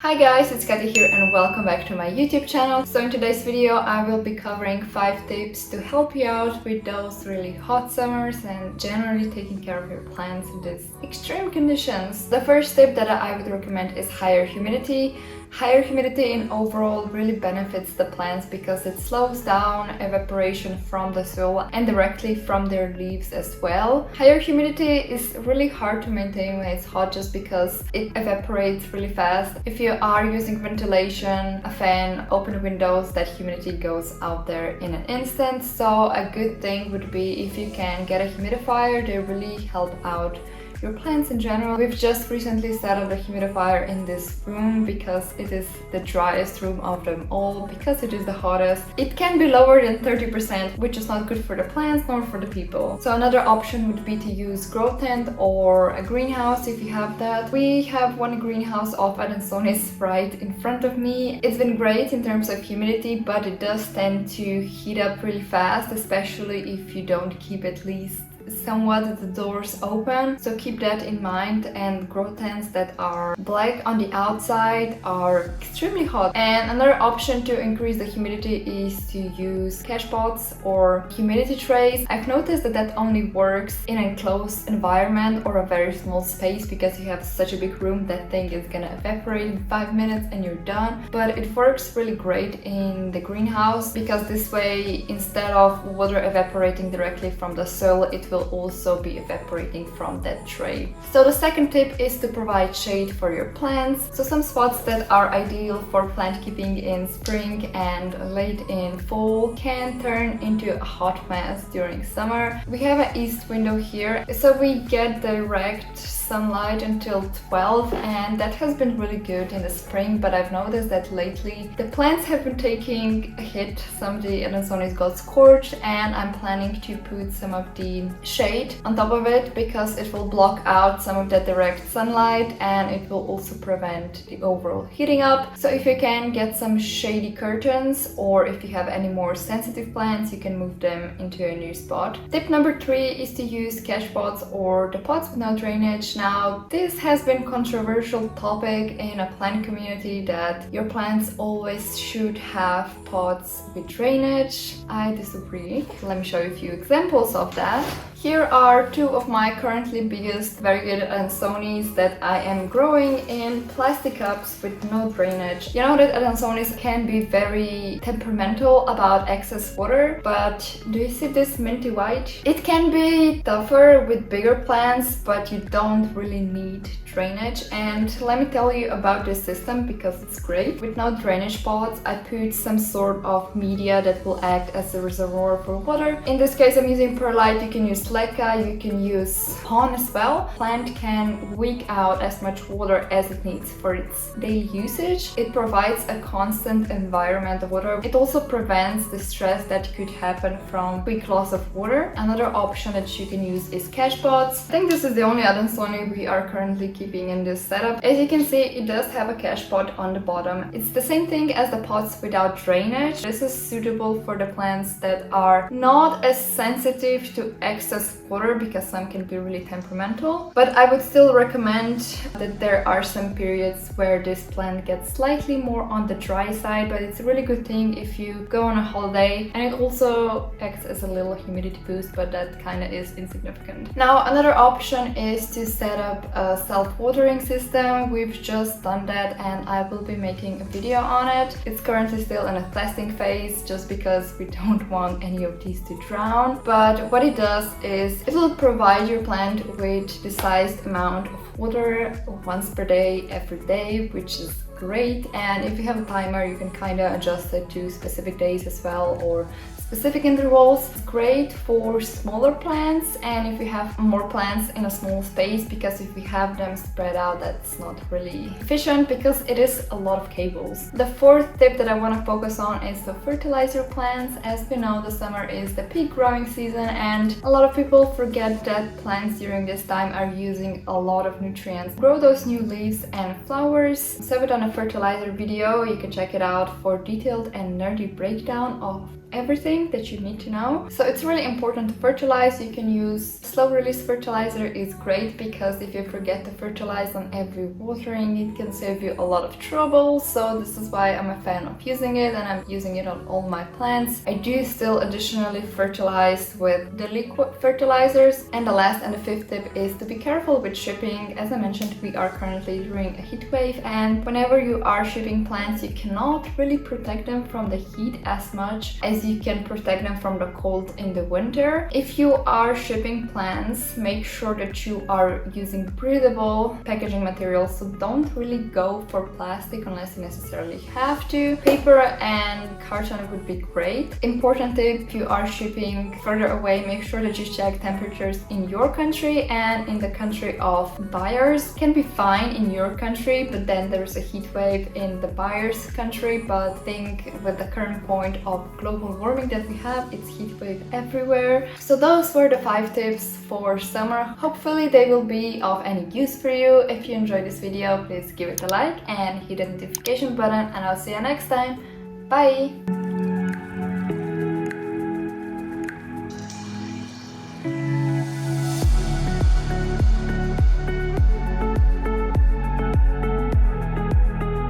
Hi guys, it's Katia here and welcome back to my YouTube channel. So in today's video I will be covering 5 tips to help you out with those really hot summers and generally taking care of your plants in these extreme conditions. The first tip that I would recommend is higher humidity. Higher humidity in overall really benefits the plants because it slows down evaporation from the soil and directly from their leaves as well. Higher humidity is really hard to maintain when it's hot just because it evaporates really fast. If you are using ventilation, a fan, open windows, that humidity goes out there in an instant. So a good thing would be if you can get a humidifier. They really help out your plants in general. We've just recently set up a humidifier in this room because it is the driest room of them all, because it is the hottest. It can be lower than 30%, which is not good for the plants nor for the people. So another option would be to use grow tent or a greenhouse if you have that. We have one greenhouse of adansoniia right in front of me. It's been great in terms of humidity, but it does tend to heat up really fast, especially if you don't keep at least somewhat the doors open, so keep that in mind. And grow tents that are black on the outside are extremely hot. And another option to increase the humidity is to use cache pots or humidity trays. I've noticed that that only works in an enclosed environment or a very small space because you have such a big room. That thing is gonna evaporate in 5 minutes and you're done. But it works really great in the greenhouse because this way, instead of water evaporating directly from the soil, it will also be evaporating from that tray. So the second tip is to provide shade for your plants. So some spots that are ideal for plant keeping in spring and late in fall can turn into a hot mess during summer. We have an east window here, so we get direct sunlight until 12, and that has been really good in the spring. But I've noticed that lately the plants have been taking a hit. Some of the adansoniia got scorched, and I'm planning to put some of the shade on top of it because it will block out some of that direct sunlight and it will also prevent the overall heating up. So if you can get some shady curtains, or if you have any more sensitive plants, you can move them into a new spot. Tip number 3 is to use cache pots or the pots with no drainage. Now, this has been a controversial topic in a plant community that your plants always should have pots with drainage. I disagree. Let me show you a few examples of that. Here are 2 of my currently biggest variegated adansonias that I am growing in plastic cups with no drainage. You know that adansonias can be very temperamental about excess water, but do you see this minty white? It can be tougher with bigger plants, but you don't really need drainage. And let me tell you about this system because it's great. With no drainage pots, I put some sort of media that will act as a reservoir for water. In this case, I'm using perlite. You can use leca, you can use pond as well. Plant can leak out as much water as it needs for its daily usage. It provides a constant environment of water. It also prevents the stress that could happen from quick loss of water. Another option that you can use is cache pots. I think this is the only adansonia we are currently keeping in this setup. As you can see, it does have a cache pot on the bottom. It's the same thing as the pots without drainage. This is suitable for the plants that are not as sensitive to excess water because some can be really temperamental. But I would still recommend that there are some periods where this plant gets slightly more on the dry side, but it's a really good thing if you go on a holiday, and it also acts as a little humidity boost, but that kind of is insignificant. Now, another option is to set up a self-watering system. We've just done that and I will be making a video on it. It's currently still in a testing phase just because we don't want any of these to drown. But what it does is it will provide your plant with the sized amount of water once per day, every day, which is great. And if you have a timer, you can kind of adjust it to specific days as well, or specific intervals. It's great for smaller plants and if you have more plants in a small space, because if we have them spread out, that's not really efficient because it is a lot of cables. The 4th tip that I want to focus on is the fertilizer plants. As we know, the summer is the peak growing season and a lot of people forget that plants during this time are using a lot of nutrients to grow those new leaves and flowers. So we've done a fertilizer video. You can check it out for detailed and nerdy breakdown of everything. everything that you need to know. So it's really important to fertilize. You can use slow release fertilizer, is great because if you forget to fertilize on every watering, it can save you a lot of trouble. So this is why I'm a fan of using it, and I'm using it on all my plants. I do still additionally fertilize with the liquid fertilizers. And the last and the fifth tip is to be careful with shipping. As I mentioned, we are currently during a heat wave, and whenever you are shipping plants, you cannot really protect them from the heat as much as you can protect them from the cold in the winter. If you are shipping plants, make sure that you are using breathable packaging materials, so don't really go for plastic unless you necessarily have to. Paper and carton would be great. Important tip, if you are shipping further away, make sure that you check temperatures in your country and in the country of buyers. Can be fine in your country, but then there's a heat wave in the buyer's country. But I think with the current point of global warming that we have, it's heat wave everywhere. So those were the 5 tips for summer. Hopefully they will be of any use for you. If you enjoyed this video, please give it a like and hit the notification button, and I'll see you next time. Bye!